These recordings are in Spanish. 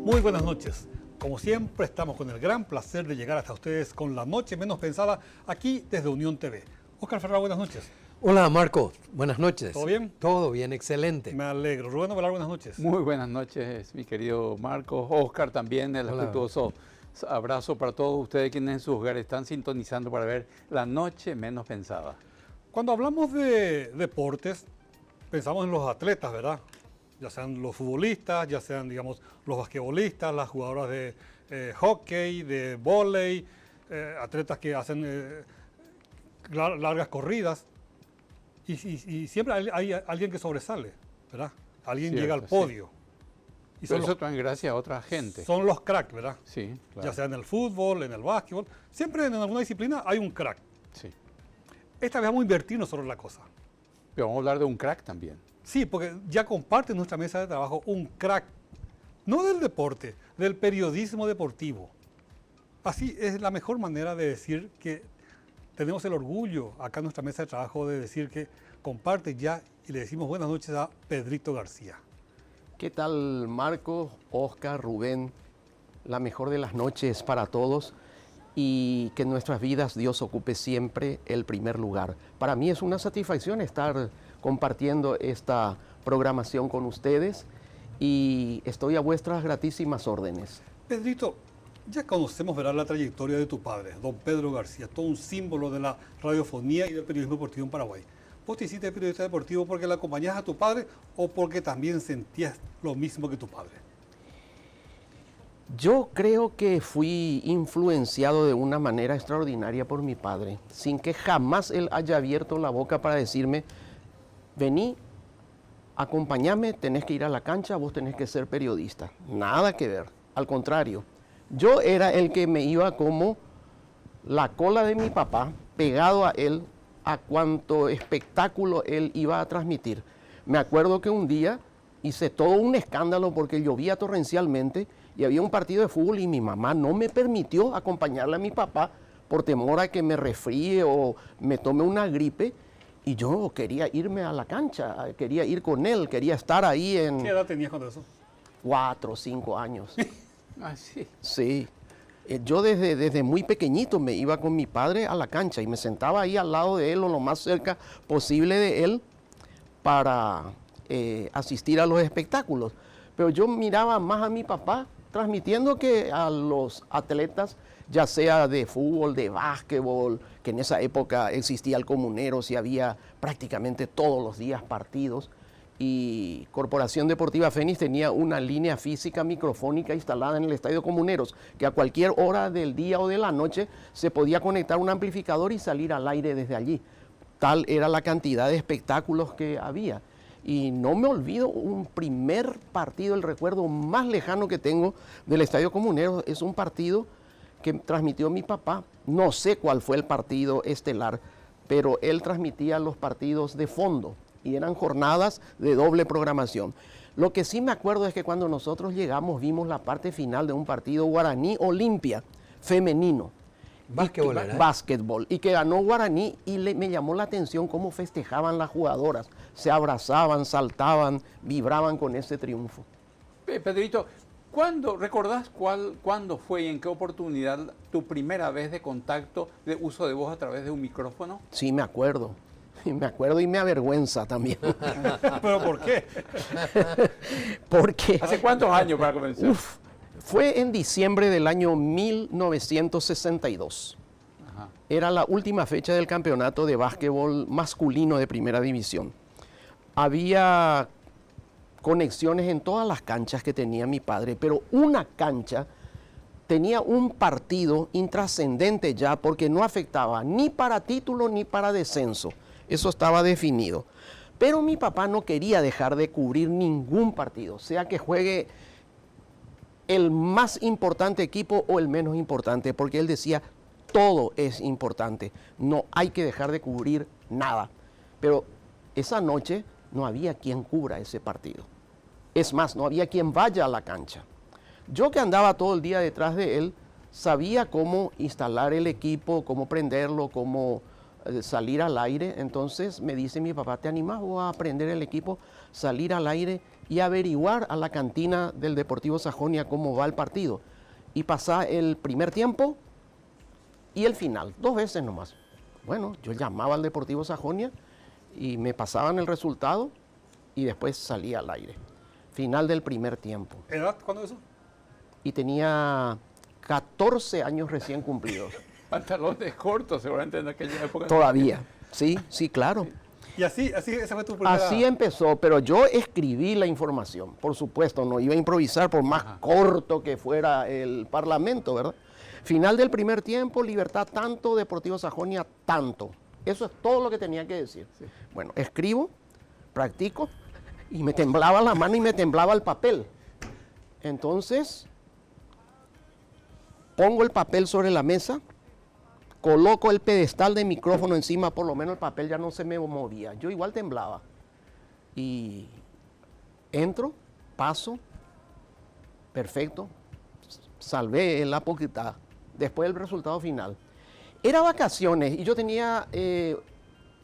Muy buenas noches. Como siempre, estamos con el gran placer de llegar hasta ustedes con La Noche Menos Pensada, aquí desde Unión TV. Óscar Ferraro, buenas noches. Hola Marco, buenas noches. ¿Todo bien? Todo bien, excelente. Me alegro. Rubén Ovelar, buenas noches. Muy buenas noches, mi querido Marco. Óscar también, el respetuoso abrazo para todos ustedes quienes en sus hogares están sintonizando para ver La Noche Menos Pensada. Cuando hablamos de deportes, pensamos en los atletas, ¿verdad? Ya sean los futbolistas, ya sean, digamos, los basquetbolistas, las jugadoras de hockey, de vóley, atletas que hacen largas corridas. Y siempre hay alguien que sobresale, ¿verdad? Alguien Cierto, llega al podio. Y pero eso también gracias a otra gente. Son los cracks, ¿verdad? Sí, claro. Ya sea en el fútbol, en el básquetbol. Siempre en alguna disciplina hay un crack. Sí. Esta vez vamos a invertirnos sobre la cosa. Pero vamos a hablar de un crack también. Sí, porque ya comparte en nuestra mesa de trabajo un crack, no del deporte, del periodismo deportivo. Así es la mejor manera de decir que tenemos el orgullo acá en nuestra mesa de trabajo de decir que comparte ya y le decimos buenas noches a Pedrito García. ¿Qué tal, Marco, Óscar, Rubén? La mejor de las noches para todos y que en nuestras vidas Dios ocupe siempre el primer lugar. Para mí es una satisfacción estar compartiendo esta programación con ustedes y estoy a vuestras gratísimas órdenes. Pedrito, ya conocemos, ¿verdad?, la trayectoria de tu padre, don Pedro García, todo un símbolo de la radiofonía y del periodismo deportivo en Paraguay. ¿Vos te hiciste periodista deportivo porque le acompañás a tu padre o porque también sentías lo mismo que tu padre? Yo creo que fui influenciado de una manera extraordinaria por mi padre, sin que jamás él haya abierto la boca para decirme, vení, acompáñame, tenés que ir a la cancha, vos tenés que ser periodista. Nada que ver, al contrario. Yo era el que me iba como la cola de mi papá, pegado a él, a cuanto espectáculo él iba a transmitir. Me acuerdo que un día hice todo un escándalo porque llovía torrencialmente y había un partido de fútbol y mi mamá no me permitió acompañarle a mi papá por temor a que me resfríe o me tome una gripe. Y yo quería irme a la cancha, quería ir con él, quería estar ahí en... ¿Qué edad tenías cuando eso? 4 o 5 años. Ah, sí. Sí. Yo desde muy pequeñito me iba con mi padre a la cancha y me sentaba ahí al lado de él o lo más cerca posible de él para asistir a los espectáculos. Pero yo miraba más a mi papá transmitiendo que a los atletas, ya sea de fútbol, de básquetbol, que en esa época existía el Comuneros y había prácticamente todos los días partidos. Y Corporación Deportiva Fénix tenía una línea física microfónica instalada en el Estadio Comuneros, que a cualquier hora del día o de la noche se podía conectar un amplificador y salir al aire desde allí. Tal era la cantidad de espectáculos que había. Y no me olvido un primer partido, el recuerdo más lejano que tengo del Estadio Comuneros, es un partido que transmitió mi papá. No sé cuál fue el partido estelar, pero él transmitía los partidos de fondo y eran jornadas de doble programación. Lo que sí me acuerdo es que cuando nosotros llegamos vimos la parte final de un partido Guaraní Olimpia femenino. Básquetbol, ¿verdad? Básquetbol. Y que ganó Guaraní y me llamó la atención cómo festejaban las jugadoras. Se abrazaban, saltaban, vibraban con ese triunfo. Pedrito, ¿recordás cuándo fue y en qué oportunidad tu primera vez de contacto de uso de voz a través de un micrófono? Sí, me acuerdo. Me acuerdo y me avergüenza también. ¿Pero por qué? Porque... ¿Hace cuántos años para comenzar? Fue en diciembre del año 1962. Ajá. Era la última fecha del campeonato de básquetbol masculino de primera división. Había conexiones en todas las canchas que tenía mi padre, pero una cancha tenía un partido intrascendente ya porque no afectaba ni para título ni para descenso. Eso estaba definido. Pero mi papá no quería dejar de cubrir ningún partido, sea que juegue el más importante equipo o el menos importante, porque él decía, todo es importante, no hay que dejar de cubrir nada. Pero esa noche no había quien cubra ese partido. Es más, no había quien vaya a la cancha. Yo que andaba todo el día detrás de él, sabía cómo instalar el equipo, cómo prenderlo, cómo salir al aire. Entonces me dice mi papá, ¿te animás vos a aprender el equipo, salir al aire y averiguar a la cantina del Deportivo Sajonia cómo va el partido? Y pasá el primer tiempo y el final, 2 veces nomás. Bueno, yo llamaba al Deportivo Sajonia y me pasaban el resultado y después salía al aire. Final del primer tiempo. ¿Edad? ¿Cuándo eso? Y tenía 14 años recién cumplidos. Pantalones cortos, seguramente en aquella época. Todavía. Sí, sí, claro. Y así, esa fue tu primera... Así empezó, pero yo escribí la información. Por supuesto, no iba a improvisar por más corto que fuera el Parlamento, ¿verdad? Final del primer tiempo, Libertad tanto, Deportivo Sajonia tanto. Eso es todo lo que tenía que decir. Sí. Bueno, escribo, practico, y me temblaba la mano y me temblaba el papel. Entonces, pongo el papel sobre la mesa, coloco el pedestal de micrófono encima, por lo menos el papel ya no se me movía. Yo igual temblaba. Y entro, paso, perfecto, salvé la poquita. Después del resultado final. Era vacaciones y yo tenía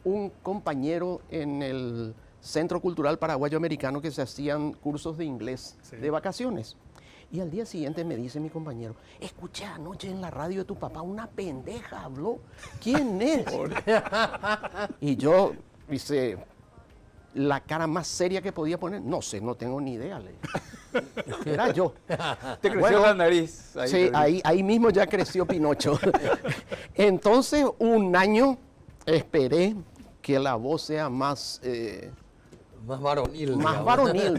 un compañero en el Centro Cultural Paraguayo Americano que se hacían cursos de inglés de vacaciones. Y al día siguiente me dice mi compañero, escuché anoche en la radio de tu papá, una pendeja habló. ¿Quién es? Y yo, dice, la cara más seria que podía poner, no sé, no tengo ni idea. Era yo. Te creció la nariz. Ahí sí, ahí mismo ya creció Pinocho. Entonces, un año esperé que la voz sea más... más varonil. Más varonil,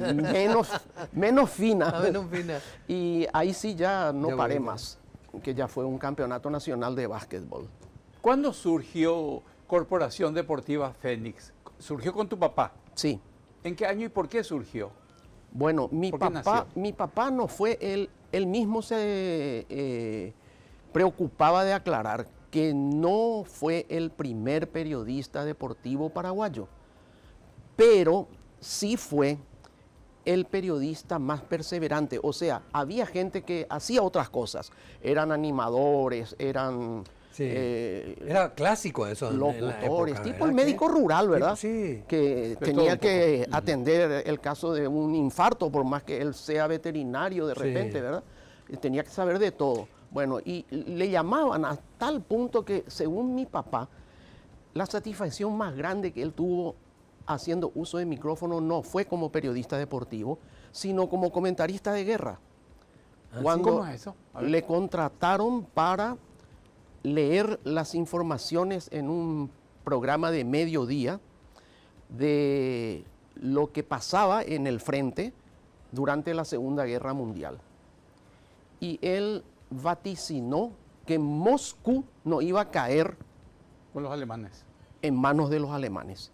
menos fina. Menos fina. Y ahí sí ya no Ya paré volví. más, que ya fue un campeonato nacional de básquetbol. ¿Cuándo surgió Corporación Deportiva Fénix? ¿Surgió con tu papá? Sí. ¿En qué año y por qué surgió? Bueno, ¿Por qué nació? mi papá no fue él mismo se preocupaba de aclarar que no fue el primer periodista deportivo paraguayo, pero sí fue el periodista más perseverante. O sea, había gente que hacía otras cosas, eran animadores, eran... Sí. Era clásico eso. En la locutores, época, tipo ¿verdad? el médico rural, ¿verdad? Sí. Que De tenía todo un que atender el caso de un infarto, por más que él sea veterinario de Sí. repente, ¿verdad? Tenía que saber de todo. Bueno, y le llamaban a tal punto que, según mi papá, la satisfacción más grande que él tuvo haciendo uso de micrófono no fue como periodista deportivo, sino como comentarista de guerra. Cuando ¿Cómo es eso? A ver. le contrataron para leer las informaciones en un programa de mediodía de lo que pasaba en el frente durante la Segunda Guerra Mundial. Y él vaticinó que Moscú no iba a caer Con los alemanes. en manos de los alemanes.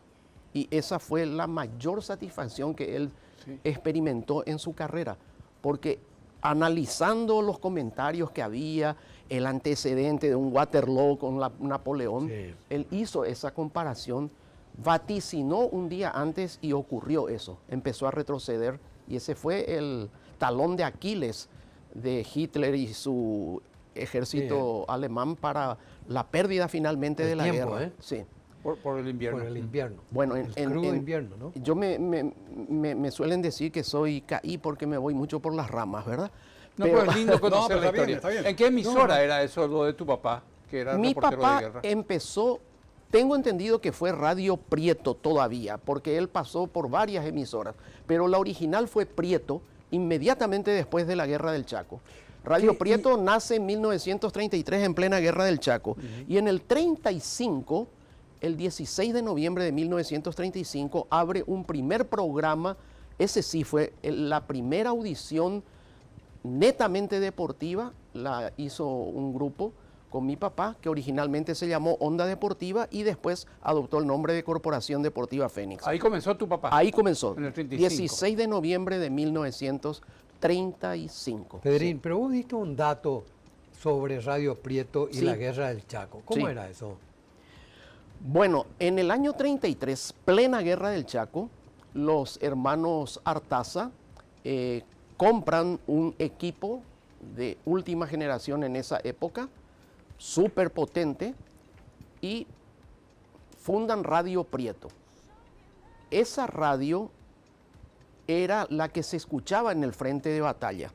Y esa fue la mayor satisfacción que él Sí. experimentó en su carrera, porque analizando los comentarios que había, el antecedente de un Waterloo con Napoleón, Sí. él hizo esa comparación, vaticinó un día antes y ocurrió eso, empezó a retroceder y ese fue el talón de Aquiles de Hitler y su ejército alemán para la pérdida finalmente El de la tiempo, guerra. ¿eh? Sí. Por el invierno. Por el invierno. Bueno, el crudo invierno, ¿no? yo me suelen decir que soy caí porque me voy mucho por las ramas, ¿verdad? No, pero es lindo conocer pero la está bien, historia. está bien. ¿En qué emisora era eso, lo de tu papá, que era Mi reportero de papá guerra? empezó, tengo entendido que fue Radio Prieto todavía, porque él pasó por varias emisoras, pero la original fue Prieto inmediatamente después de la Guerra del Chaco. Radio ¿Qué? Prieto nace en 1933 en plena Guerra del Chaco y en el 35, el 16 de noviembre de 1935, abre un primer programa, ese sí fue la primera audición netamente deportiva, la hizo un grupo con mi papá, que originalmente se llamó Onda Deportiva y después adoptó el nombre de Corporación Deportiva Fénix. Ahí comenzó tu papá. Ahí comenzó, En el 35. 16 de noviembre de 1935. Pedrín, pero vos diste un dato sobre Radio Prieto y Sí. la Guerra del Chaco. ¿Cómo Sí. era eso? Bueno, en el año 33, plena Guerra del Chaco, los hermanos Artaza compran un equipo de última generación en esa época, súper potente, y fundan Radio Prieto. Esa radio era la que se escuchaba en el frente de batalla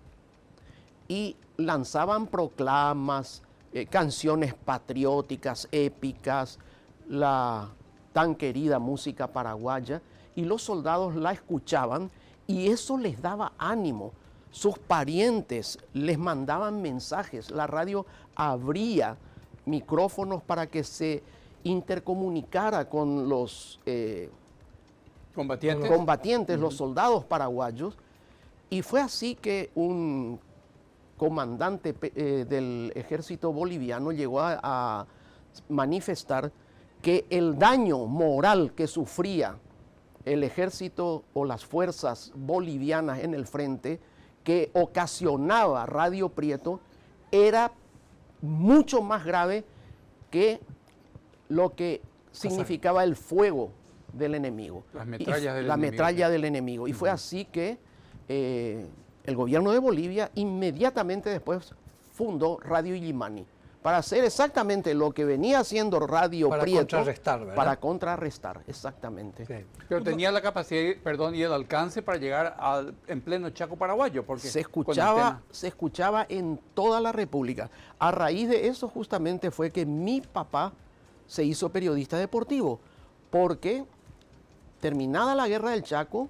y lanzaban proclamas, canciones patrióticas, épicas, la tan querida música paraguaya, y los soldados la escuchaban y eso les daba ánimo. Sus parientes les mandaban mensajes, la radio abría micrófonos para que se intercomunicara con los combatientes, los soldados paraguayos, y fue así que un comandante del ejército boliviano llegó a manifestar que el daño moral que sufría el ejército o las fuerzas bolivianas en el frente que ocasionaba Radio Prieto era mucho más grave que lo que significaba el fuego del enemigo. Las metrallas del la enemigo. metralla del enemigo. Y fue así que el gobierno de Bolivia inmediatamente después fundó Radio Illimani para hacer exactamente lo que venía haciendo Radio Para Prieto. contrarrestar, ¿verdad? Para contrarrestar, exactamente. Sí. Pero tenía la capacidad, perdón, y el alcance para llegar en pleno Chaco paraguayo, porque Se con escuchaba en toda la República. A raíz de eso justamente fue que mi papá se hizo periodista deportivo, porque terminada la guerra del Chaco,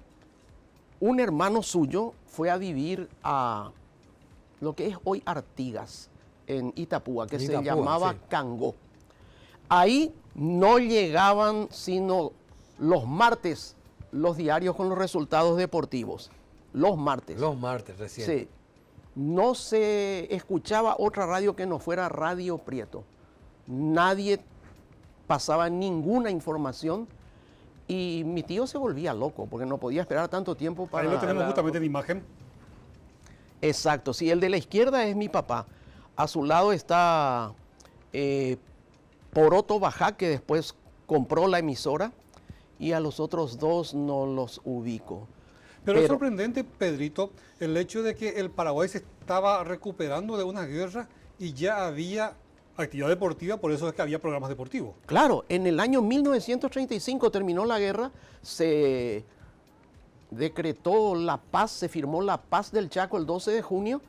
un hermano suyo fue a vivir a lo que es hoy Artigas, en Itapúa, que se llamaba sí. Cangó. Ahí no llegaban sino los martes los diarios con los resultados deportivos. Los martes. Los martes recién. Sí. No se escuchaba otra radio que no fuera Radio Prieto. Nadie pasaba ninguna información y mi tío se volvía loco porque no podía esperar tanto tiempo para... Ahí lo tenemos justamente en imagen. Exacto, sí, el de la izquierda es mi papá. A su lado está Poroto Bajá, que después compró la emisora, y a los otros dos no los ubico. Pero es sorprendente, Pedrito, el hecho de que el Paraguay se estaba recuperando de una guerra y ya había actividad deportiva, por eso es que había programas deportivos. Claro, en el año 1935 terminó la guerra, se decretó la paz, se firmó la paz del Chaco el 12 de junio,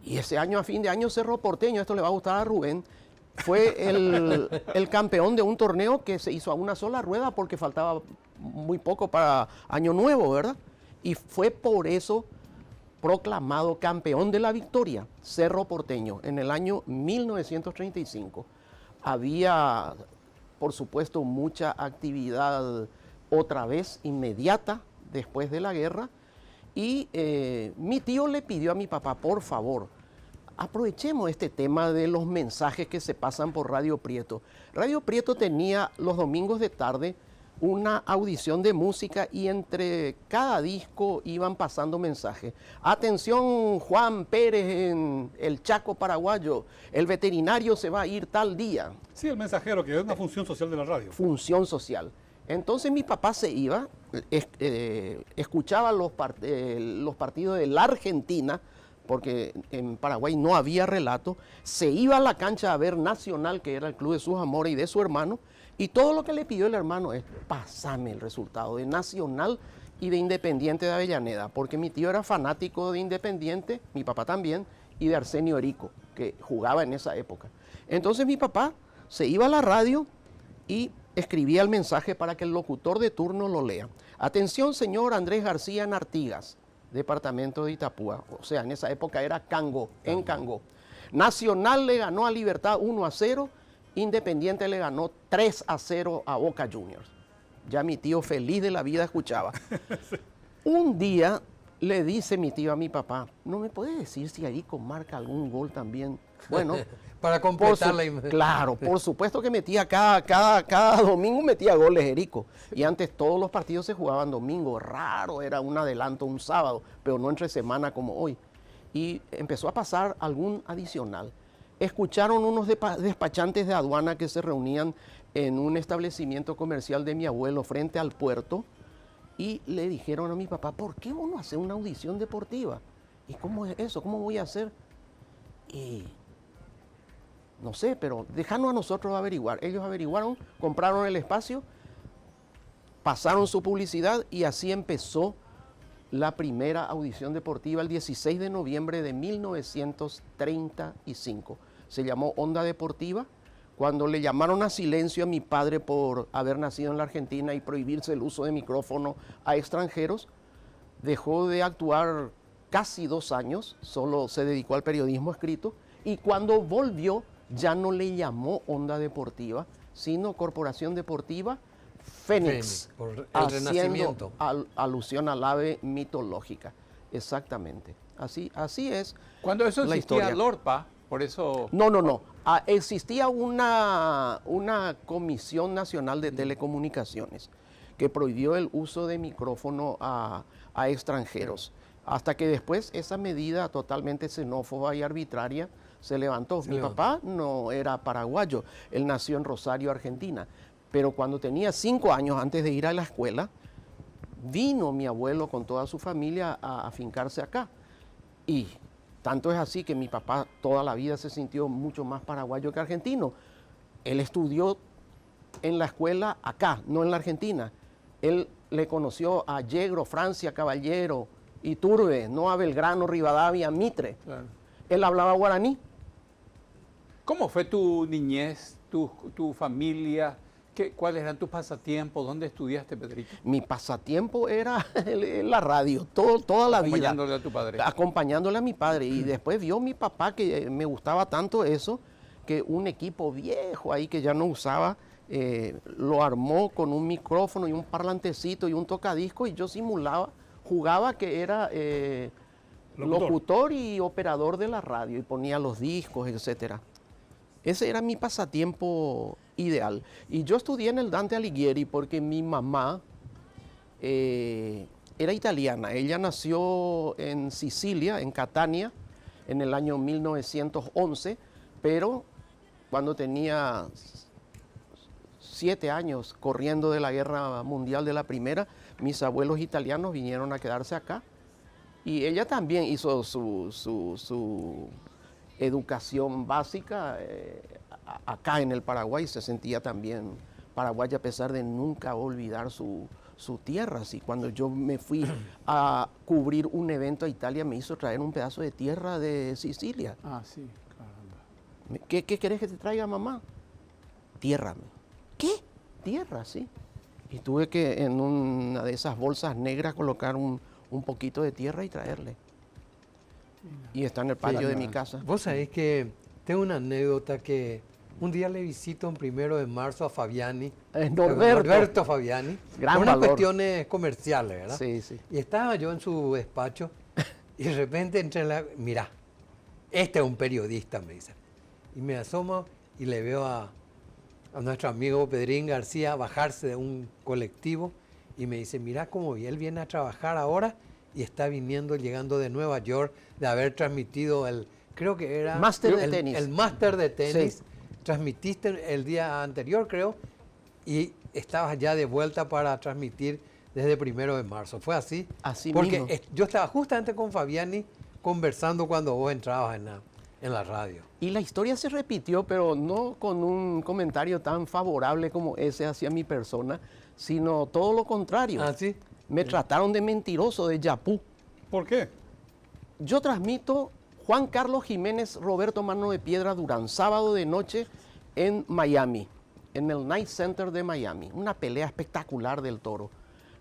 y ese año, a fin de año, Cerro Porteño, esto le va a gustar a Rubén, fue el campeón de un torneo que se hizo a una sola rueda porque faltaba muy poco para Año Nuevo, ¿verdad? Y fue por eso proclamado campeón de la victoria, Cerro Porteño, en el año 1935. Había, por supuesto, mucha actividad otra vez inmediata después de la guerra, y mi tío le pidió a mi papá, por favor, aprovechemos este tema de los mensajes que se pasan por Radio Prieto. Radio Prieto tenía los domingos de tarde una audición de música y entre cada disco iban pasando mensajes. Atención, Juan Pérez en el Chaco paraguayo, el veterinario se va a ir tal día. Sí, el mensajero, que es una función social de la radio. Función social. Entonces mi papá se iba, escuchaba los partidos de la Argentina, porque en Paraguay no había relato, se iba a la cancha a ver Nacional, que era el club de sus amores y de su hermano, y todo lo que le pidió el hermano es, pásame el resultado de Nacional y de Independiente de Avellaneda, porque mi tío era fanático de Independiente, mi papá también, y de Arsenio Erico, que jugaba en esa época. Entonces mi papá se iba a la radio y escribía el mensaje para que el locutor de turno lo lea. Atención, señor Andrés García en Artigas, departamento de Itapúa. O sea, en esa época era Cangó, en Cangó. Nacional le ganó a Libertad 1-0, Independiente le ganó 3-0 a Boca Juniors. Ya mi tío feliz de la vida escuchaba. Un día le dice mi tío a mi papá, ¿no me puede decir si Erico marca algún gol también? Bueno, para completar la claro, por supuesto que metía cada domingo metía goles Erico. Y antes todos los partidos se jugaban domingo, raro era un adelanto un sábado, pero no entre semana como hoy. Y empezó a pasar algún adicional. Escucharon unos despachantes de aduana que se reunían en un establecimiento comercial de mi abuelo frente al puerto y le dijeron a mi papá, ¿por qué uno hace una audición deportiva? ¿Y cómo es eso? ¿Cómo voy a hacer? Y No sé, pero déjanos a nosotros averiguar. Ellos averiguaron, compraron el espacio, pasaron su publicidad y así empezó la primera audición deportiva el 16 de noviembre de 1935. Se llamó Onda Deportiva. Cuando le llamaron a silencio a mi padre por haber nacido en la Argentina y prohibirse el uso de micrófono a extranjeros, dejó de actuar casi 2 años, solo se dedicó al periodismo escrito, y cuando volvió ya no le llamó Onda Deportiva, sino Corporación Deportiva Fénix, Por el haciendo renacimiento. alusión al ave mitológica. Exactamente. Así es. Cuando eso la existía historia. LORPA, por eso... No. Existía una Comisión Nacional de Telecomunicaciones que prohibió el uso de micrófono a extranjeros. Hasta que después esa medida totalmente xenófoba y arbitraria se levantó. Mi papá no era paraguayo, él nació en Rosario, Argentina. Pero cuando tenía 5 años, antes de ir a la escuela, vino mi abuelo con toda su familia a afincarse acá. Y tanto es así que mi papá toda la vida se sintió mucho más paraguayo que argentino. Él estudió en la escuela acá, no en la Argentina. Él le conoció a Yegro, Francia, Caballero, Iturbe, no a Belgrano, Rivadavia, Mitre. Claro. Él hablaba guaraní. ¿Cómo fue tu niñez, tu familia? ¿Cuáles eran tus pasatiempos? ¿Dónde estudiaste, Pedrito? Mi pasatiempo era la radio, toda la vida. Acompañándole a tu padre. Acompañándole a mi padre. Y después vio mi papá que me gustaba tanto eso, que un equipo viejo ahí que ya no usaba, lo armó con un micrófono y un parlantecito y un tocadisco y yo simulaba, jugaba que era locutor y operador de la radio y ponía los discos, etcétera. Ese era mi pasatiempo ideal. Y yo estudié en el Dante Alighieri porque mi mamá era italiana. Ella nació en Sicilia, en Catania, en el año 1911, pero cuando tenía 7 años corriendo de la Guerra Mundial de la Primera, mis abuelos italianos vinieron a quedarse acá. Y ella también hizo su educación básica acá en el Paraguay, se sentía también paraguaya a pesar de nunca olvidar su tierra. Así, cuando yo me fui a cubrir un evento a Italia, me hizo traer un pedazo de tierra de Sicilia. Ah, sí, caramba. ¿Qué querés que te traiga, mamá? Tierra. ¿Qué? Tierra, sí. Y tuve que en una de esas bolsas negras colocar un poquito de tierra y traerle. Y está en el patio de mi casa. Vos sabés que tengo una anécdota que un día le visito en 1 de marzo a Fabiani. Norberto Fabiani. Gran por unas valor. cuestiones comerciales, ¿verdad? Sí, sí. Y estaba yo en su despacho y de repente mirá, este es un periodista, me dice. Y me asomo y le veo a nuestro amigo Pedrín García bajarse de un colectivo y me dice, mirá cómo él viene a trabajar ahora y está llegando de Nueva York, de haber transmitido creo que era... Máster de tenis. El máster de tenis. Sí. Transmitiste el día anterior, creo, y estabas ya de vuelta para transmitir desde 1 de marzo. ¿Fue así? Así Porque mismo. yo estaba justamente con Fabiani conversando cuando vos entrabas en la radio. Y la historia se repitió, pero no con un comentario tan favorable como ese hacia mi persona, sino todo lo contrario. ¿Ah, sí? Me trataron de mentiroso, de yapú. ¿Por qué? Yo transmito Juan Carlos Jiménez, Roberto Mano de Piedra Durán, sábado de noche en Miami, en el Night Center de Miami. Una pelea espectacular del Toro.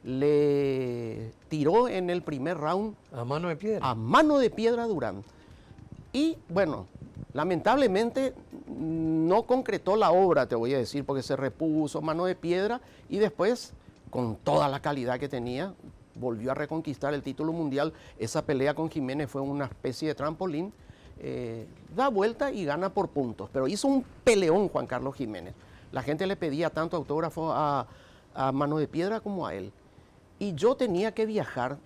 Le tiró en el primer round A mano de piedra. a Mano de Piedra Durán. Y bueno, lamentablemente no concretó la obra, te voy a decir, porque se repuso Mano de Piedra y después, con toda la calidad que tenía, volvió a reconquistar el título mundial. Esa pelea con Jiménez fue una especie de trampolín. Da vuelta y gana por puntos, pero hizo un peleón Juan Carlos Jiménez. La gente le pedía tanto autógrafo a Mano de Piedra como a él. Y yo tenía que viajar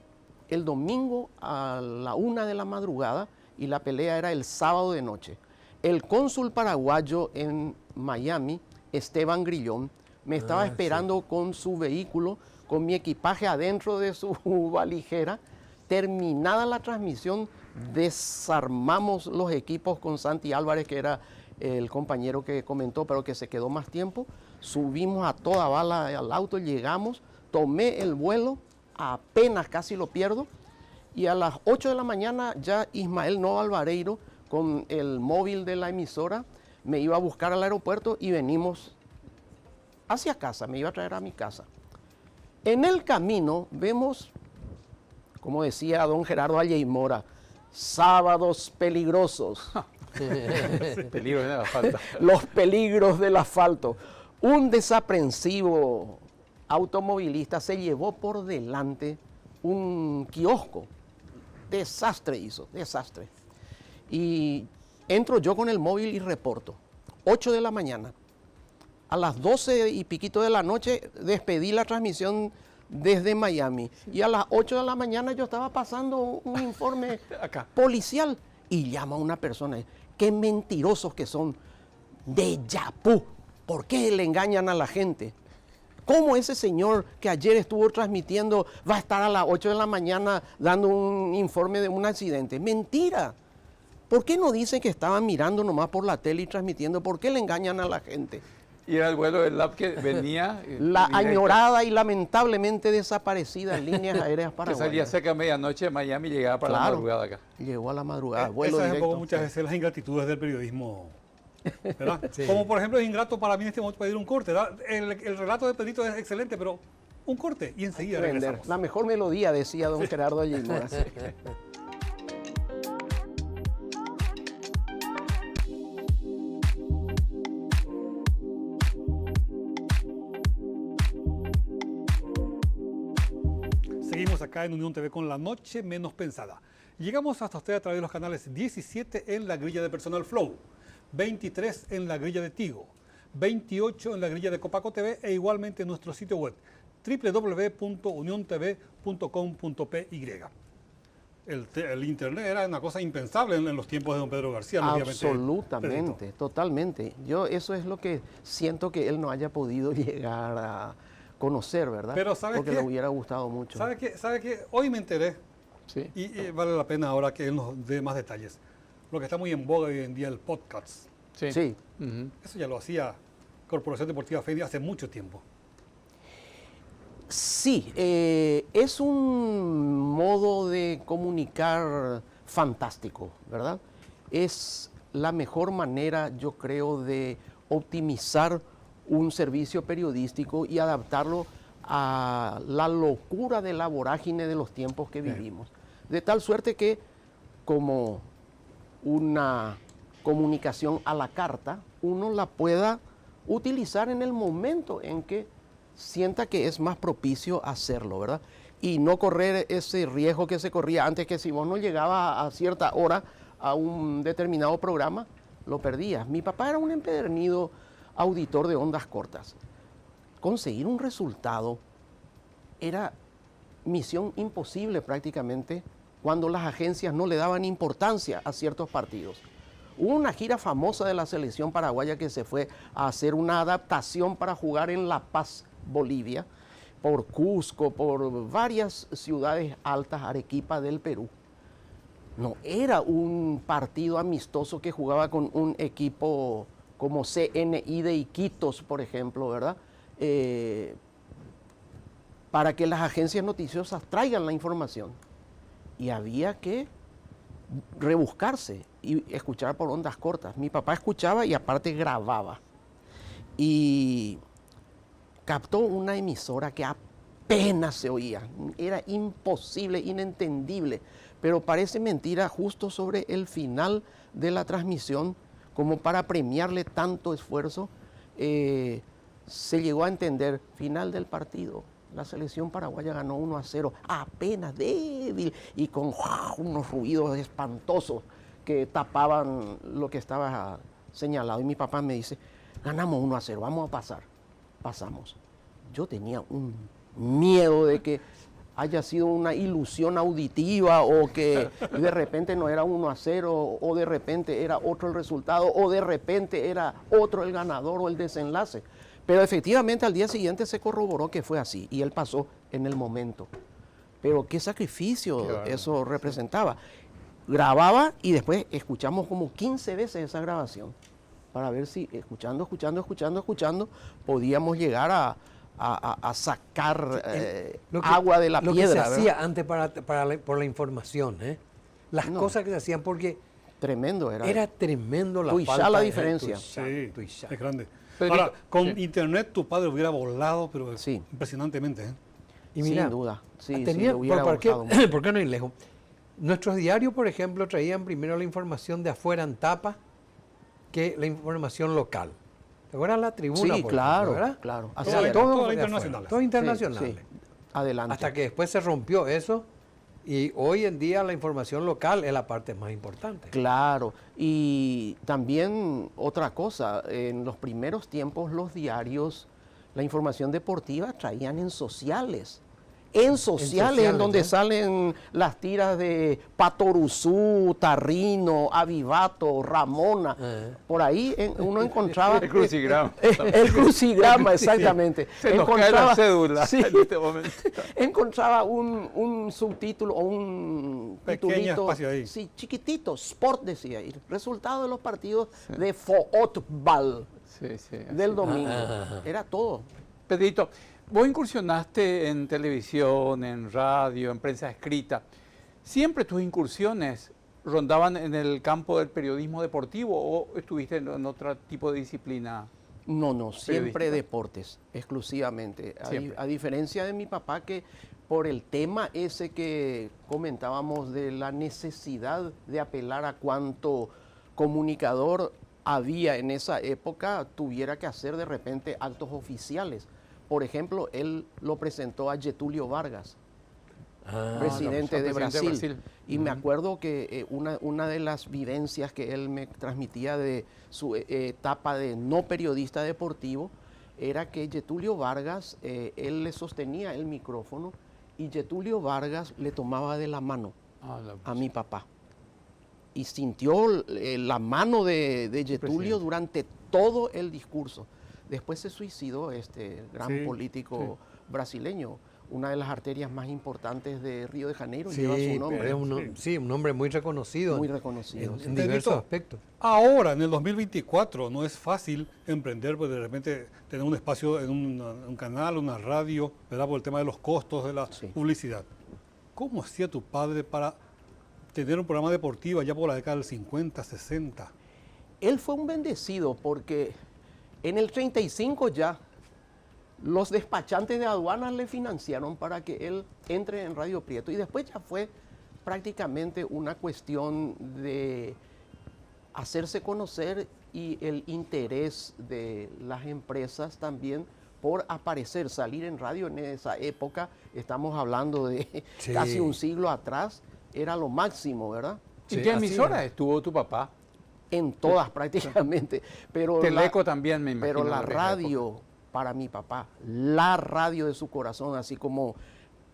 el domingo a la 1 de la madrugada y la pelea era el sábado de noche. El cónsul paraguayo en Miami, Esteban Grillón, me estaba esperando con su vehículo, con mi equipaje adentro de su valijera. Terminada la transmisión, desarmamos los equipos con Santi Álvarez, que era el compañero que comentó, pero que se quedó más tiempo. Subimos a toda bala al auto, llegamos, tomé el vuelo, apenas casi lo pierdo, y a las 8 de la mañana ya Ismael Nova Alvareiro, con el móvil de la emisora, me iba a buscar al aeropuerto y venimos hacia casa, me iba a traer a mi casa. En el camino vemos, como decía don Gerardo Alleymora, sábados peligrosos. Peligro en el asfalto. Los peligros del asfalto. Un desaprensivo automovilista se llevó por delante un kiosco. Desastre hizo, desastre. Y entro yo con el móvil y reporto. 8 de la mañana. A las 12 y piquito de la noche despedí la transmisión desde Miami. Y a las 8 de la mañana yo estaba pasando un informe Acá. policial y llama a una persona. Qué mentirosos que son. Déjà vu. ¿Por qué le engañan a la gente? ¿Cómo ese señor que ayer estuvo transmitiendo va a estar a las 8 de la mañana dando un informe de un accidente? Mentira. ¿Por qué no dicen que estaban mirando nomás por la tele y transmitiendo? ¿Por qué le engañan a la gente? Y era el vuelo del LAP que venía. La directa, añorada y lamentablemente desaparecida líneas aéreas que paraguayas. salía cerca de medianoche de Miami y llegaba para la Claro. madrugada acá. Llegó a la madrugada, vuelo Esas es un directo. poco muchas veces las ingratitudes del periodismo, ¿verdad? Sí. Como por ejemplo es ingrato para mí en este momento pedir un corte, ¿verdad? El relato de Pedrito es excelente, pero un corte y enseguida Aprender. regresamos. La mejor melodía, decía don Gerardo Alleymora. Seguimos acá en Unión TV con La Noche Menos Pensada. Llegamos hasta usted a través de los canales 17 en la grilla de Personal Flow, 23 en la grilla de Tigo, 28 en la grilla de Copaco TV e igualmente en nuestro sitio web www.uniontv.com.py. El internet era una cosa impensable en los tiempos de don Pedro García. obviamente, Absolutamente, Pedrito. totalmente. Yo eso es lo que siento que él no haya podido llegar a conocer, ¿verdad? Pero ¿sabes porque qué? le hubiera gustado mucho. ¿Sabe qué? Hoy me enteré, Sí. y vale la pena ahora que él nos dé más detalles. Lo que está muy en boga hoy en día, el podcast. Sí. Sí. Ujú. Eso ya lo hacía Corporación Deportiva Fedia hace mucho tiempo. Sí, es un modo de comunicar fantástico, ¿verdad? Es la mejor manera, yo creo, de optimizar un servicio periodístico y adaptarlo a la locura de la vorágine de los tiempos que vivimos. De tal suerte que, como una comunicación a la carta, uno la pueda utilizar en el momento en que sienta que es más propicio hacerlo, ¿verdad? Y no correr ese riesgo que se corría antes, que si vos no llegabas a cierta hora a un determinado programa, lo perdías. Mi papá era un empedernido auditor de ondas cortas. Conseguir un resultado era misión imposible prácticamente cuando las agencias no le daban importancia a ciertos partidos. Hubo una gira famosa de la selección paraguaya que se fue a hacer una adaptación para jugar en La Paz, Bolivia, por Cusco, por varias ciudades altas, Arequipa del Perú. No era un partido amistoso que jugaba con un equipo como CNI de Iquitos, por ejemplo, ¿verdad? Para que las agencias noticiosas traigan la información. Y había que rebuscarse y escuchar por ondas cortas. Mi papá escuchaba y aparte grababa. Y captó una emisora que apenas se oía. Era imposible, inentendible. Pero parece mentira, justo sobre el final de la transmisión, como para premiarle tanto esfuerzo, se llegó a entender, final del partido, la selección paraguaya ganó 1-0, apenas débil y con unos ruidos espantosos que tapaban lo que estaba señalado. Y mi papá me dice, ganamos 1-0, vamos a pasar. Pasamos. Yo tenía un miedo de que haya sido una ilusión auditiva o que de repente no era 1-0 o de repente era otro el resultado o de repente era otro el ganador o el desenlace. Pero efectivamente al día siguiente se corroboró que fue así y él pasó en el momento. Pero qué sacrificio eso representaba. Grababa y después escuchamos como 15 veces esa grabación. para ver si escuchando, podíamos llegar a sacar agua de la lo piedra. Lo que se ¿verdad? hacía antes por la información, las cosas que se hacían, porque tremendo era tremendo la Tuixá falta la de diferencia. Sí, es grande. Federico, Ahora, con internet tu padre hubiera volado, pero Sí. impresionantemente, ¿eh? Y mira, sin duda. Sí, tenía, lo hubiera ¿por qué, bajado mucho. ¿por qué no ir lejos? Nuestros diarios, por ejemplo, traían primero la información de afuera en tapa que la información local. ¿Te acuerdas la tribuna? Sí, por claro, ejemplo, ¿verdad? claro. Todo, Así Toda- era. toda de internacionales. afuera, todo internacional. Sí, sí. Adelante. Hasta que después se rompió eso y hoy en día la información local es la parte más importante. Claro, y también otra cosa, en los primeros tiempos los diarios, la información deportiva traían en sociales, en donde ¿eh? salen las tiras de Patoruzú, Tarrino, Avivato, Ramona, por ahí uno encontraba... El crucigrama. El crucigrama, exactamente. Se nos cae la cédula sí, en este momento. encontraba un subtítulo o un Pequeño titulito, espacio ahí. sí, chiquitito, Sport decía ahí, resultado de los partidos de fútbol Sí, sí. así. del domingo. Ajá. Era todo. Pedrito, vos incursionaste en televisión, en radio, en prensa escrita. ¿Siempre tus incursiones rondaban en el campo del periodismo deportivo o estuviste en otro tipo de disciplina? No, siempre Periodística. deportes, exclusivamente. Siempre. A diferencia de mi papá, que por el tema ese que comentábamos de la necesidad de apelar a cuánto comunicador había en esa época, tuviera que hacer de repente actos oficiales. Por ejemplo, él lo presentó a Getúlio Vargas, presidente de Brasil. Y me acuerdo que una de las vivencias que él me transmitía de su etapa de no periodista deportivo era que Getúlio Vargas, él le sostenía el micrófono y Getúlio Vargas le tomaba de la mano a mi papá. Y sintió la mano de Getúlio presidente. durante todo el discurso. Después se suicidó este gran Sí, político brasileño. Una de las arterias más importantes de Río de Janeiro Sí, lleva su pero nombre. es un hombre muy reconocido Muy en- reconocido. en, sí. en Pedrito, diversos aspectos. Ahora, en el 2024, no es fácil emprender, pues de repente tener un espacio en un canal, una radio, ¿verdad? Por el tema de los costos de la Sí. publicidad. ¿Cómo hacía tu padre para tener un programa deportivo allá por la década del 50, 60? Él fue un bendecido porque en el 35 ya los despachantes de aduanas le financiaron para que él entre en Radio Prieto y después ya fue prácticamente una cuestión de hacerse conocer y el interés de las empresas también por aparecer, salir en radio en esa época, estamos hablando de Sí. casi un siglo atrás, era lo máximo, ¿verdad? ¿En Sí, qué así emisora es. estuvo tu papá? En todas prácticamente, pero Teleco también, me imagino. pero la de esa radio época. para mi papá, la radio de su corazón, así como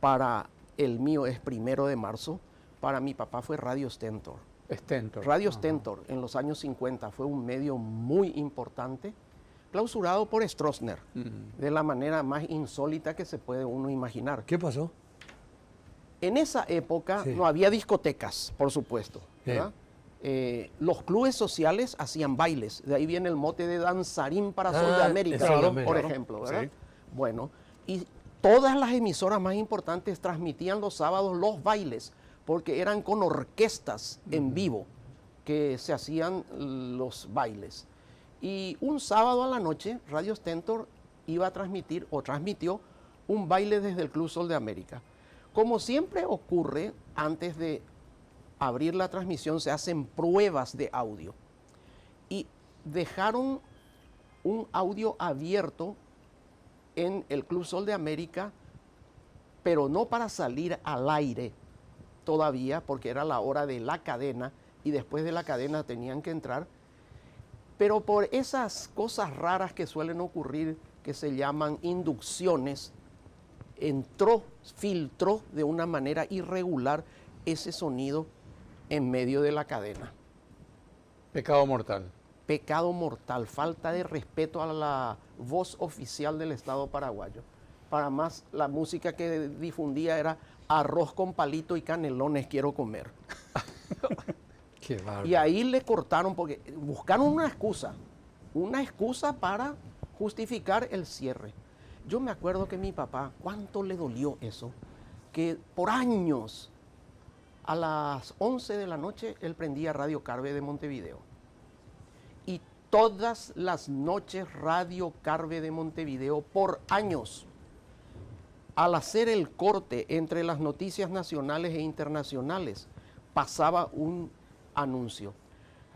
para el mío es 1 de marzo, para mi papá fue Radio Stentor. Stentor. Radio Ajá. Stentor en los años 50 fue un medio muy importante, clausurado por Stroessner, de la manera más insólita que se puede uno imaginar. ¿Qué pasó? En esa época Sí. no había discotecas, por supuesto, Sí. ¿verdad? Los clubes sociales hacían bailes, de ahí viene el mote de danzarín para Sol de Ah, América, Sol de América. por Claro, ejemplo, ¿verdad? sí. Bueno, y todas las emisoras más importantes transmitían los sábados los bailes, porque eran con orquestas en vivo que se hacían los bailes. Y un sábado a la noche, Radio Stentor iba a transmitir, o transmitió, un baile desde el Club Sol de América. Como siempre ocurre, antes de abrir la transmisión se hacen pruebas de audio. Y dejaron un audio abierto en el Club Sol de América, pero no para salir al aire todavía, porque era la hora de la cadena y después de la cadena tenían que entrar. Pero por esas cosas raras que suelen ocurrir, que se llaman inducciones, filtró de una manera irregular ese sonido en medio de la cadena. Pecado mortal. Pecado mortal, falta de respeto a la voz oficial del Estado paraguayo. Para más, la música que difundía era arroz con palito y canelones quiero comer. Qué bárbaro. Y ahí le cortaron porque buscaron una excusa. una excusa para justificar el cierre. Yo me acuerdo que mi papá, cuánto le dolió eso, que por años, a las 11 de la noche, él prendía Radio Carve de Montevideo. Y todas las noches Radio Carve de Montevideo, por años, al hacer el corte entre las noticias nacionales e internacionales, pasaba un anuncio.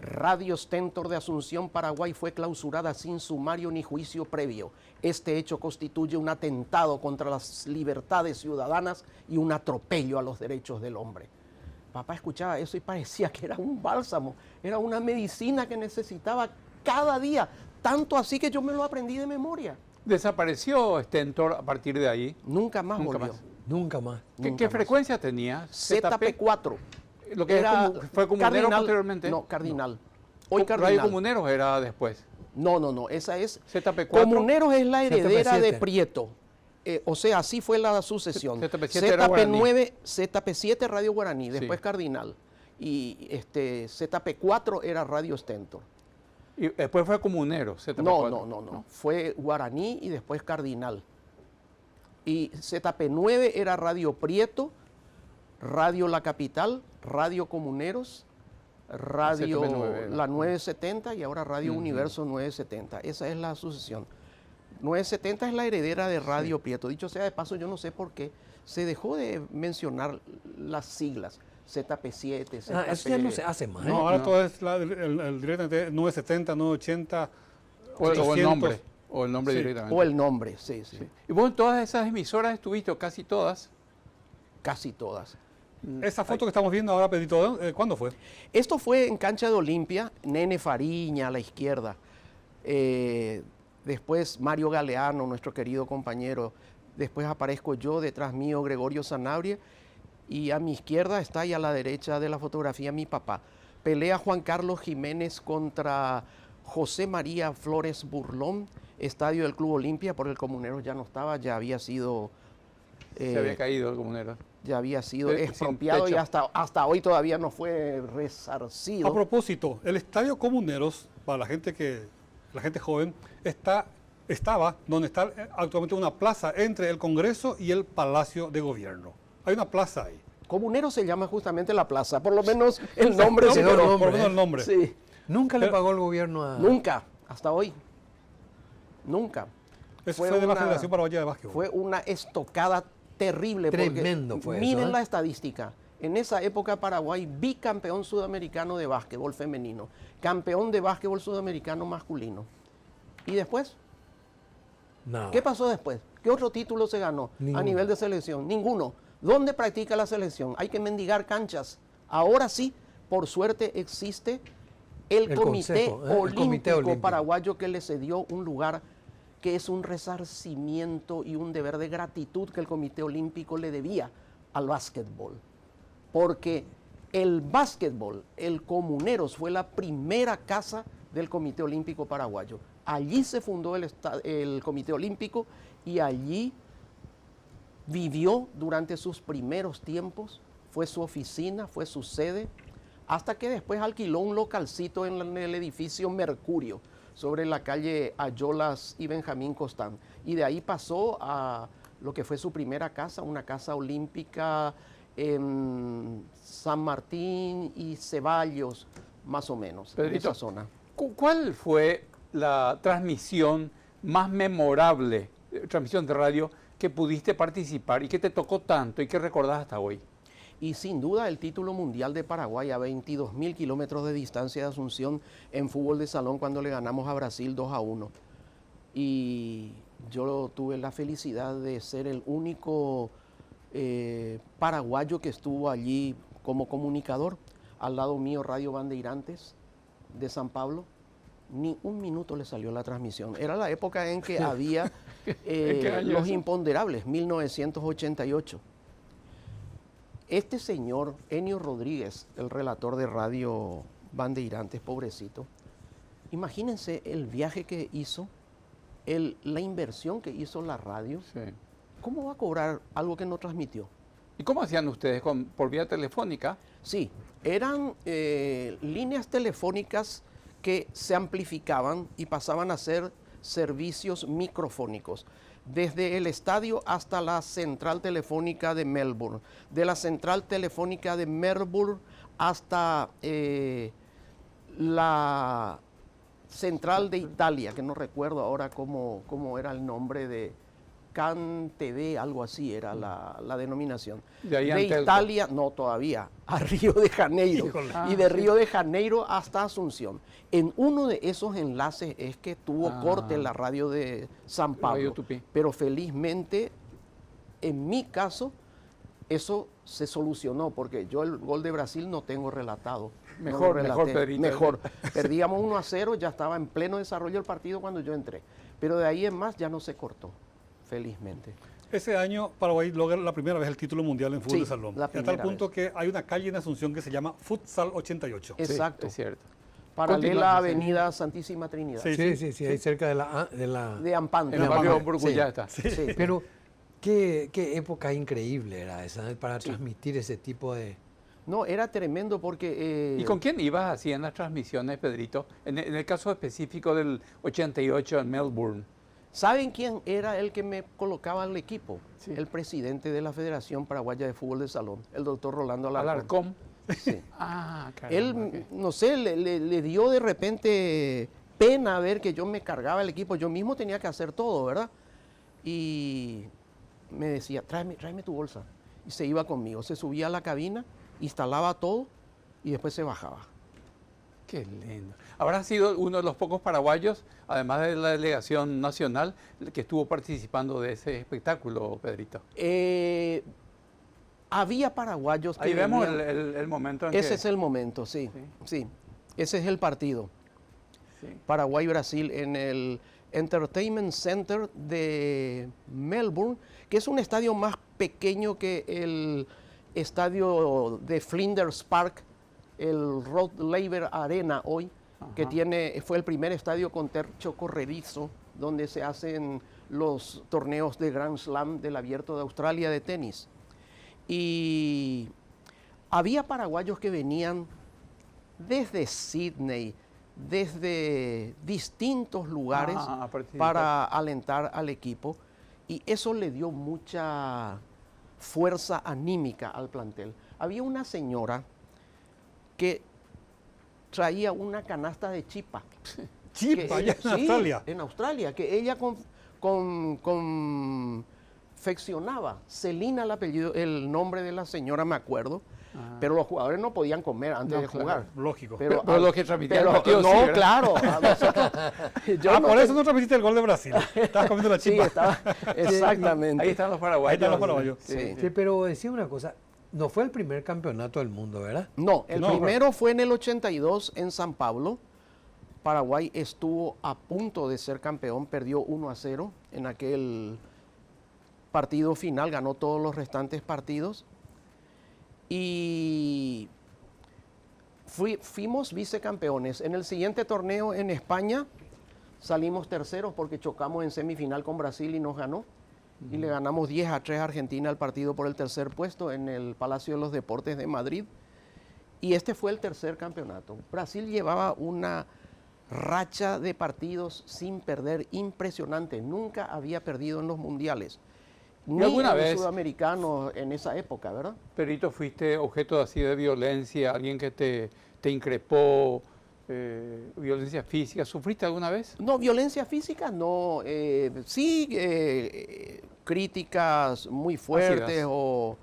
Radio Stentor de Asunción, Paraguay, fue clausurada sin sumario ni juicio previo. Este hecho constituye un atentado contra las libertades ciudadanas y un atropello a los derechos del hombre. Papá escuchaba eso y parecía que era un bálsamo, era una medicina que necesitaba cada día, tanto así que yo me lo aprendí de memoria. ¿Desapareció Stentor a partir de ahí? Nunca más Nunca volvió. más. Nunca más. ¿Qué frecuencia tenía? ZP4. Lo que fue Comunero Cardinal, posteriormente. No, Cardinal. No. Hoy Cardinal. Radio Comuneros era después. No, esa es... ZP4. Comuneros es la heredera ZP7. de Prieto. O sea, así fue la sucesión. ZP7 era guaraní. ZP9, ZP7 Radio Guaraní, después Sí. Cardinal. Y ZP4 era Radio Stentor. Y después fue Comuneros, ZP4. No. Fue Guaraní y después Cardinal. Y ZP9 era Radio Prieto, Radio La Capital, Radio Comuneros, Radio ZP9 La 970 y ahora Radio Universo 970. Esa es la sucesión. 970 es la heredera de Radio Prieto. Dicho sea de paso, yo no sé por qué se dejó de mencionar las siglas. ZP7, ZP... Eso ya no se hace más. No, ahora todo es el directamente 970, 980. O el 800. nombre. O el nombre Sí. directamente. O el nombre, sí. Y vos en todas esas emisoras estuviste, o casi todas. Casi todas. Esa foto que estamos viendo ahora, Pedrito, ¿cuándo fue? Esto fue en cancha de Olimpia, Nene Fariña a la izquierda. Después Mario Galeano, nuestro querido compañero. Después aparezco yo, detrás mío Gregorio Sanabria. Y a mi izquierda está y a la derecha de la fotografía mi papá. Pelea Juan Carlos Jiménez contra José María Flores Burlón. Estadio del Club Olimpia, por el Comunero ya no estaba, ya había sido... Se había caído el Comunero. Ya había sido Sin expropiado y techo. hasta hoy todavía no fue resarcido. A propósito, el Estadio Comuneros, para la gente joven, estaba donde está actualmente una plaza entre el Congreso y el Palacio de Gobierno. Hay una plaza ahí. Comunero se llama justamente la plaza, por lo menos el nombre. No, sí, pero- pero- Por lo menos el nombre. sí, Nunca le Pero- pagó el gobierno a... nunca, hasta hoy. Nunca. Eso Fue fue de la una- Federación Paraguaya de Básquetbol. Fue una estocada terrible. porque Tremendo fue eso, miren ¿eh? la estadística. En esa época Paraguay bicampeón sudamericano de básquetbol femenino, campeón de básquetbol sudamericano masculino. ¿Y después? Nada. ¿Qué pasó después? ¿Qué otro título se ganó a Ninguno. nivel de selección? Ninguno. ¿Dónde practica la selección? Hay que mendigar canchas. Ahora sí, por suerte existe el Comité Consejo, el Comité Olímpico Paraguayo que le cedió un lugar que es un resarcimiento y un deber de gratitud que el Comité Olímpico le debía al básquetbol. Porque el básquetbol, el Comuneros, fue la primera casa del Comité Olímpico Paraguayo. Allí se fundó el Comité Olímpico y allí vivió durante sus primeros tiempos, fue su oficina, fue su sede, hasta que después alquiló un localcito en el edificio Mercurio, sobre la calle Ayolas y Benjamín Costán. Y de ahí pasó a lo que fue su primera casa, una casa olímpica en San Martín y Ceballos, más o menos, en Pedrito, esa zona. ¿Cuál fue la transmisión más memorable, transmisión de radio, que pudiste participar y que te tocó tanto y que recordás hasta hoy? Y sin duda el título mundial de Paraguay a 22.000 kilómetros de distancia de Asunción en fútbol de salón cuando le ganamos a Brasil 2-1. Y yo tuve la felicidad de ser el único paraguayo que estuvo allí como comunicador. Al lado mío Radio Bandeirantes de San Pablo. Ni un minuto le salió la transmisión. Era la época en que había ¿En qué año los eso? imponderables, 1988. Este señor, Enio Rodríguez, el relator de Radio Bandeirantes, pobrecito, imagínense el viaje que hizo, la inversión que hizo la radio. Sí. ¿Cómo va a cobrar algo que no transmitió? ¿Y cómo hacían ustedes por vía telefónica? Sí, eran líneas telefónicas que se amplificaban y pasaban a ser servicios microfónicos. Desde el estadio hasta la central telefónica de Melbourne, de la central telefónica de Melbourne hasta la central de Italia, que no recuerdo ahora cómo era el nombre de CAN TV, algo así era la denominación. De ahí De Antelco. Italia, no todavía, a Río de Janeiro. Híjole. Y de Río de Janeiro hasta Asunción. En uno de esos enlaces es que tuvo corte la radio de San Radio Pablo. Tupí. Pero felizmente, en mi caso, eso se solucionó, porque yo el gol de Brasil no tengo relatado. No Mejor, lo relaté. mejor, Pedrito. Mejor. Perdíamos 1-0, ya estaba en pleno desarrollo el partido cuando yo entré. Pero de ahí en más ya no se cortó, felizmente. Ese año Paraguay logra la primera vez el título mundial en fútbol Sí, de salón. la A tal primera punto que hay una calle en Asunción que se llama Futsal 88. Exacto. Es cierto. Paralela Continúa, a sí. Avenida Santísima Trinidad. Sí. Sí, ahí cerca de la... De Ampante. En el la barrio Pampa. Burguyá Sí. está. Sí. Pero qué época increíble era esa, para transmitir ese tipo de... No, era tremendo porque... ¿Y con quién ibas así en las transmisiones, Pedrito? En el caso específico del 88 en Melbourne. ¿Saben quién era el que me colocaba al equipo? Sí. El presidente de la Federación Paraguaya de Fútbol de Salón, el doctor Rolando Alarcón. Alarcón. Sí. Ah, caramba. Él, no sé, le dio de repente pena ver que yo me cargaba el equipo. Yo mismo tenía que hacer todo, ¿verdad? Y me decía, tráeme tu bolsa. Y se iba conmigo. Se subía a la cabina, instalaba todo y después se bajaba. Qué lindo. Habrá sido uno de los pocos paraguayos, además de la delegación nacional, que estuvo participando de ese espectáculo, Pedrito. Había paraguayos que Ahí vemos venían- el momento en Ese que... es el momento, sí, sí. Ese es el partido. Sí. Paraguay-Brasil en el Entertainment Center de Melbourne, que es un estadio más pequeño que el estadio de Flinders Park, el Rod Laver Arena hoy, que fue el primer estadio con techo corredizo donde se hacen los torneos de Grand Slam del Abierto de Australia de tenis. Y había paraguayos que venían desde Sydney, desde distintos lugares a participar. para alentar al equipo, y eso le dio mucha fuerza anímica al plantel. Había una señora que traía una canasta de chipa. Chipa, que allá ella- en sí, Australia. en Australia, que ella confeccionaba. Celina el apellido, el nombre de la señora me acuerdo, pero los jugadores no podían comer antes No, de claro. jugar. Lógico. Pero los que transmitían el pero partido no, sí, ¿verdad? claro. A nosotros- yo no por te- eso no transmitiste el gol de Brasil. Estabas comiendo la Sí, chipa. estaba, exactamente. Ahí están los paraguayos. Ahí están los paraguayos. Sí. Sí, pero decía una cosa, no fue el primer campeonato del mundo, ¿verdad? No, el No, primero fue en el 82 en San Pablo. Paraguay estuvo a punto de ser campeón, perdió 1-0 en aquel partido final, ganó todos los restantes partidos. Y fuimos vicecampeones. En el siguiente torneo en España salimos terceros porque chocamos en semifinal con Brasil y nos ganó. Y le ganamos 10-3 a Argentina al partido por el tercer puesto en el Palacio de los Deportes de Madrid. Y este fue el tercer campeonato. Brasil llevaba una racha de partidos sin perder impresionante. Nunca había perdido en los mundiales. Ni alguna en vez- los sudamericanos en esa época, ¿verdad? Pedrito, ¿fuiste objeto así de violencia? ¿Alguien que te increpó? ¿Violencia física? ¿Sufriste alguna vez? No, violencia física no. Sí, críticas muy fuertes Ácidas. o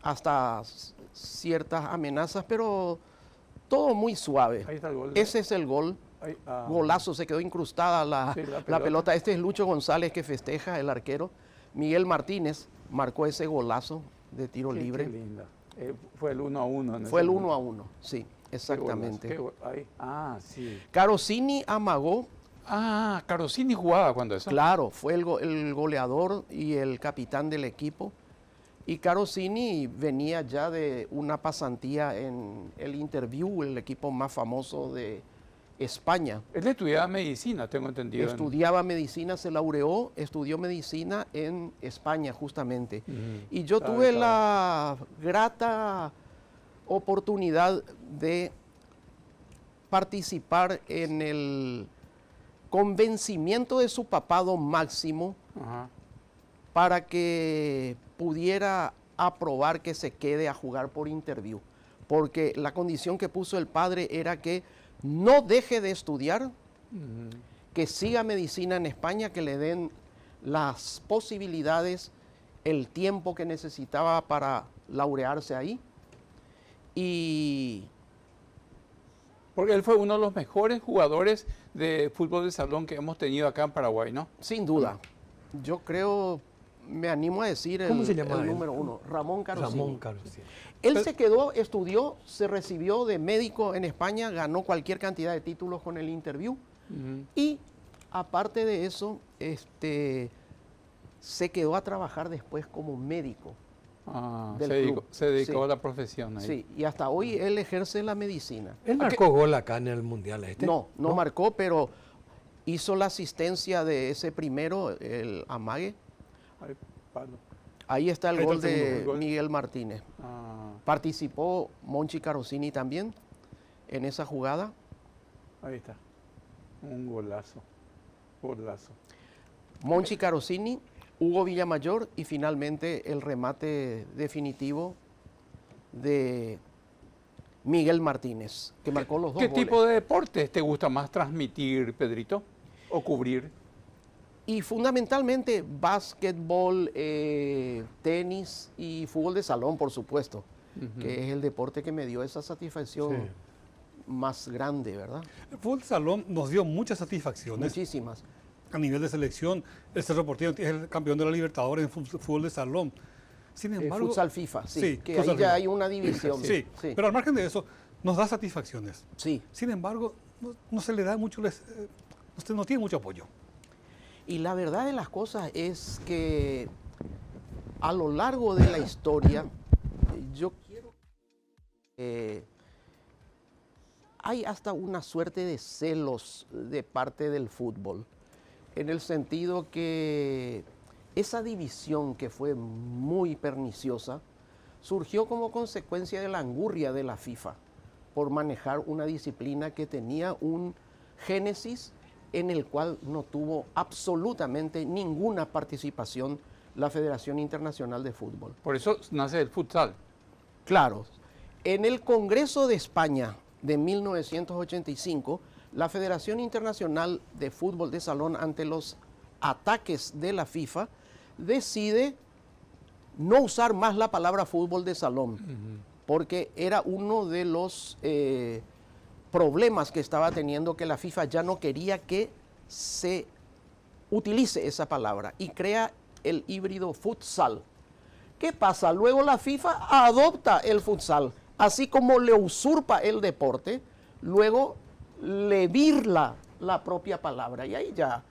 hasta ciertas amenazas, pero todo muy suave. Ahí está el gol. Ese es el gol. Ahí, Golazo, se quedó incrustada Sí, la pelota. Este es Lucho González que festeja, el arquero. Miguel Martínez marcó ese golazo de tiro qué libre. linda. Fue el 1-1. en Fue ese el momento. 1-1, sí, Qué exactamente. golazo, ahí. Sí. Carosini amagó, Carosini jugaba cuando eso. claro, fue el goleador y el capitán del equipo. Y Carosini venía ya de una pasantía en el Interview, el equipo más famoso de España. Él estudiaba medicina, tengo entendido. Estudiaba medicina, se laureó, estudió medicina en España justamente. Y yo tuve la grata oportunidad de participar en el convencimiento de su papá don Máximo Ajá. para que pudiera aprobar que se quede a jugar por Interview. Porque la condición que puso el padre era que no deje de estudiar, que siga medicina en España, que le den las posibilidades, el tiempo que necesitaba para laurearse ahí. Y Porque él fue uno de los mejores jugadores de fútbol de salón que hemos tenido acá en Paraguay, ¿no? sin duda, yo creo, me animo a decir ¿Cómo se llama el él? número uno, Ramón Carosini. Ramón Carosini. Él se quedó, estudió, se recibió de médico en España, ganó cualquier cantidad de títulos con el Interview. Y aparte de eso, se quedó a trabajar después como médico. Ah, Del club. se dedicó Sí. a la profesión ahí. Sí, y hasta hoy él ejerce la medicina. Él marcó gol acá en el Mundial este. No marcó, pero hizo la asistencia de ese primero, el amague. Ay, Pablo. Ahí está el Ahí está gol el de segundo gol. Miguel Martínez. Ah, Participó Monchi Carosini también en esa jugada. ahí está. Un golazo. Golazo. Monchi Carosini, Hugo Villamayor y finalmente el remate definitivo de Miguel Martínez, que marcó los dos ¿Qué goles. tipo de deportes te gusta más transmitir, Pedrito? ¿O cubrir? Y fundamentalmente básquetbol, tenis y fútbol de salón, por supuesto, que es el deporte que me dio esa satisfacción Sí. más grande, ¿verdad? El fútbol de salón nos dio muchas satisfacciones Muchísimas. a nivel de selección. El Cerro Porteño es el campeón de la Libertadores en fútbol de salón. Sin embargo, Futsal FIFA, sí, sí, que futsal ahí ya FIFA. hay una división. sí, sí. pero al margen de eso, nos da satisfacciones. Sí. Sin embargo, no se le da mucho, usted no tiene mucho apoyo. Y la verdad de las cosas es que a lo largo de la historia, yo quiero hay hasta una suerte de celos de parte del fútbol, en el sentido que esa división que fue muy perniciosa surgió como consecuencia de la angurria de la FIFA por manejar una disciplina que tenía un génesis en el cual no tuvo absolutamente ninguna participación la Federación Internacional de Fútbol. Por eso nace el futsal. Claro, en el Congreso de España de 1985, la Federación Internacional de Fútbol de Salón, ante los ataques de la FIFA, decide no usar más la palabra fútbol de salón, porque era uno de los problemas que estaba teniendo, que la FIFA ya no quería que se utilice esa palabra y crea el híbrido futsal. ¿Qué pasa? Luego la FIFA adopta el futsal, así como le usurpa el deporte, luego le birla la propia palabra y ahí ya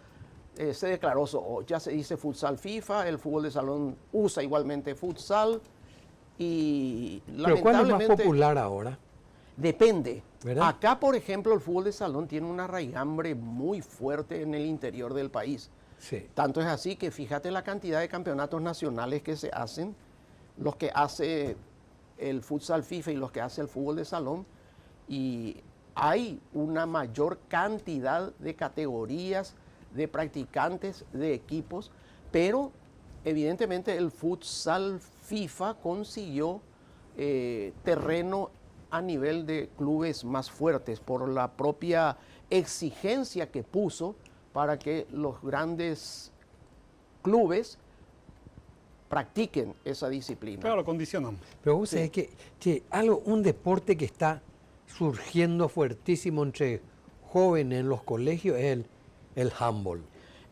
se declaró, ya se dice futsal FIFA, el fútbol de salón usa igualmente futsal y ¿Pero cuál es más lamentablemente popular ahora? depende. ¿Verdad? Acá, por ejemplo, el fútbol de salón tiene una raigambre muy fuerte en el interior del país. Sí. Tanto es así que fíjate la cantidad de campeonatos nacionales que se hacen, los que hace el futsal FIFA y los que hace el fútbol de salón, y hay una mayor cantidad de categorías, de practicantes, de equipos, pero evidentemente el futsal FIFA consiguió terreno a nivel de clubes más fuertes por la propia exigencia que puso para que los grandes clubes practiquen esa disciplina. Claro, lo condicionan. Pero vos sabés que un deporte que está surgiendo fuertísimo entre jóvenes en los colegios es el handball.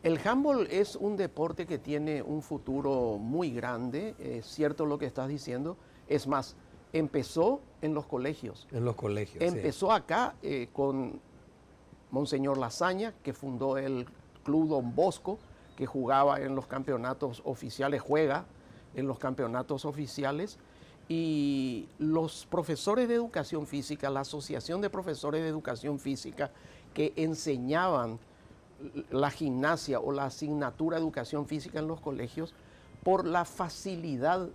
El handball es un deporte que tiene un futuro muy grande, es cierto lo que estás diciendo. Es más, empezó en los colegios. En los colegios. Empezó acá con Monseñor Lasaña, que fundó el Club Don Bosco, que jugaba en los campeonatos oficiales, juega en los campeonatos oficiales. Y los profesores de educación física, la Asociación de Profesores de Educación Física, que enseñaban la gimnasia o la asignatura de educación física en los colegios, por la facilidad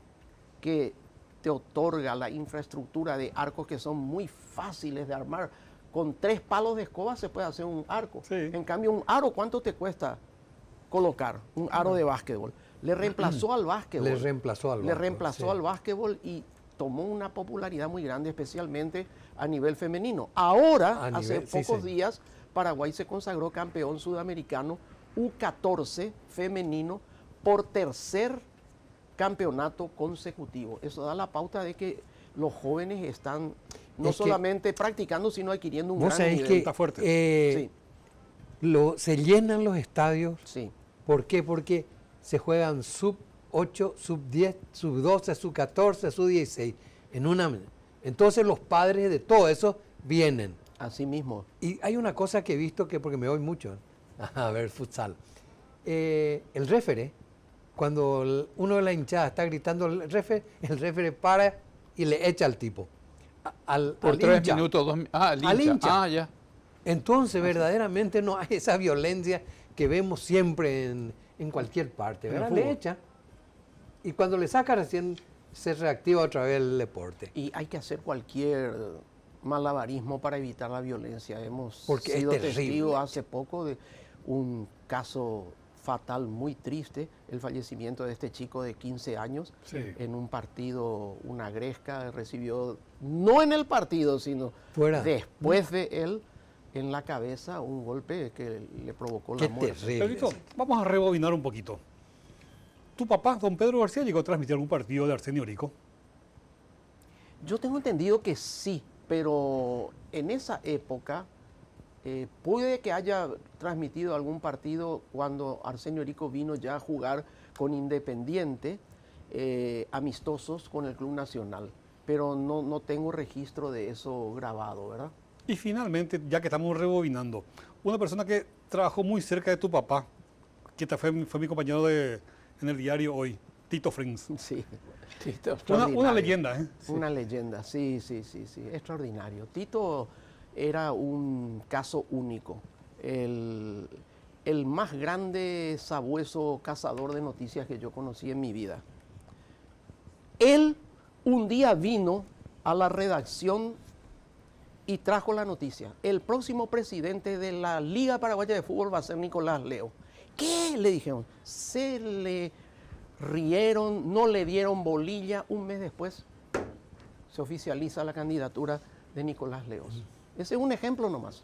que te otorga la infraestructura de arcos que son muy fáciles de armar, con 3 palos de escoba se puede hacer un arco. Sí. En cambio, un aro, ¿cuánto te cuesta colocar? Un aro de básquetbol. Le reemplazó al básquetbol. Le reemplazó al Le básquetbol, reemplazó sí. al básquetbol y tomó una popularidad muy grande, especialmente a nivel femenino. Ahora, A hace nivel- sí, pocos sí. días, Paraguay se consagró campeón sudamericano U14 femenino por tercer campeonato consecutivo. Eso da la pauta de que los jóvenes están no Es que- solamente practicando, sino adquiriendo un Vos gran sabés nivel. que Está fuerte. se llenan los estadios. Sí, ¿Por qué? Porque se juegan sub 8, sub 10, sub 12, sub 14, sub 16. Entonces los padres de todo eso vienen. así mismo. Y hay una cosa que he visto que, porque me voy mucho a ver futsal. El referee, cuando uno de la hinchada está gritando el referee para y le echa al tipo. Por al 3 hincha. minutos, 2 al Al hincha. hincha. Ah, ya. Entonces, verdaderamente no hay esa violencia que vemos siempre en cualquier parte, En el ¿verdad? Le fútbol. echa. Y cuando le saca recién se reactiva otra vez el deporte. Y hay que hacer cualquier malabarismo para evitar la violencia. Hemos Porque es sido terrible. testigos hace poco de un caso fatal, muy triste, el fallecimiento de este chico de 15 años Sí. en un partido, una gresca, recibió, no en el partido, sino Fuera. después de él, en la cabeza, un golpe que le provocó Qué la muerte. terrible. Pedrito, vamos a rebobinar un poquito. ¿Tu papá, don Pedro García, llegó a transmitir algún partido de Arsenio Rico? Yo tengo entendido que sí, pero en esa época puede que haya transmitido algún partido cuando Arsenio Rico vino ya a jugar con Independiente, amistosos con el Club Nacional, pero no tengo registro de eso grabado, ¿verdad? Y finalmente, ya que estamos rebobinando, una persona que trabajó muy cerca de tu papá, que fue mi compañero en el diario hoy, Tito Frings. Sí, Tito. Una extraordinario. leyenda, ¿eh? Una leyenda, sí, extraordinario. Tito era un caso único, el más grande sabueso cazador de noticias que yo conocí en mi vida. Él un día vino a la redacción y trajo la noticia. El próximo presidente de la Liga Paraguaya de Fútbol va a ser Nicolás Leo. ¿Qué? Le dijeron. Se le rieron, no le dieron bolilla. Un mes después se oficializa la candidatura de Nicolás Leos. Ese es un ejemplo nomás.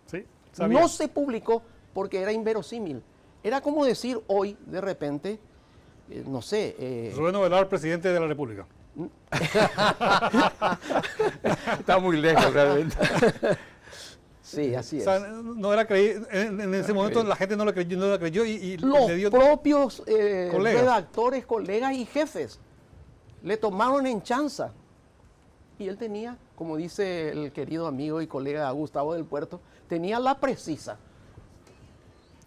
Sí, sabía. No se publicó porque era inverosímil. Era como decir hoy, de repente, no sé... Rubén Ovelar, presidente de la República. Está muy lejos realmente. sí, así O es. sea, no era en ese momento la gente no lo creyó y Los le dio... propios Colegas. redactores, colegas y jefes le tomaron en chanza. Y él tenía, como dice el querido amigo y colega Gustavo del Puerto, tenía la precisa.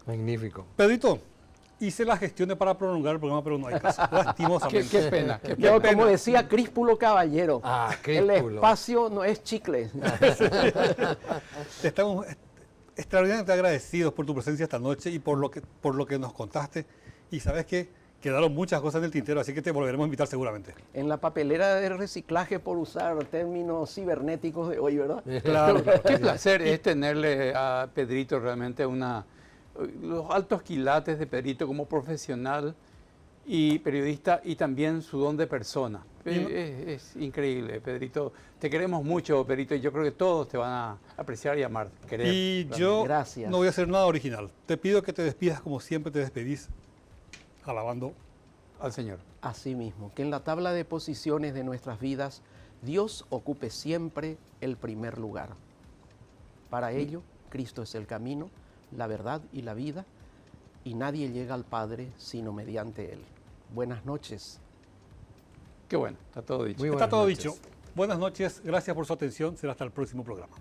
Magnífico. Pedrito, hice las gestiones para prolongar el programa, pero no hay caso. Lastimosamente. Qué pena. Qué Yo, pena. como decía Críspulo Caballero, Ah, el Críspulo. espacio no es chicle. Estamos extraordinariamente agradecidos por tu presencia esta noche y por lo que nos contaste. Y sabes que quedaron muchas cosas en el tintero, así que te volveremos a invitar seguramente. En la papelera de reciclaje, por usar términos cibernéticos de hoy, ¿verdad? Claro, claro. Qué placer es tenerle a Pedrito realmente los altos quilates de Pedrito como profesional y periodista y también su don de persona. Es increíble, Pedrito. Te queremos mucho, Pedrito, y yo creo que todos te van a apreciar y amar. Querer, Y realmente. yo Gracias. no voy a hacer nada original. Te pido que te despidas como siempre te despedís, alabando. Al Señor. Así mismo, que en la tabla de posiciones de nuestras vidas, Dios ocupe siempre el primer lugar. Para ello, Cristo es el camino, la verdad y la vida, y nadie llega al Padre sino mediante Él. Buenas noches. Qué bueno, está todo dicho. Muy Está buenas todo noches. dicho. Buenas noches, gracias por su atención. Será hasta el próximo programa.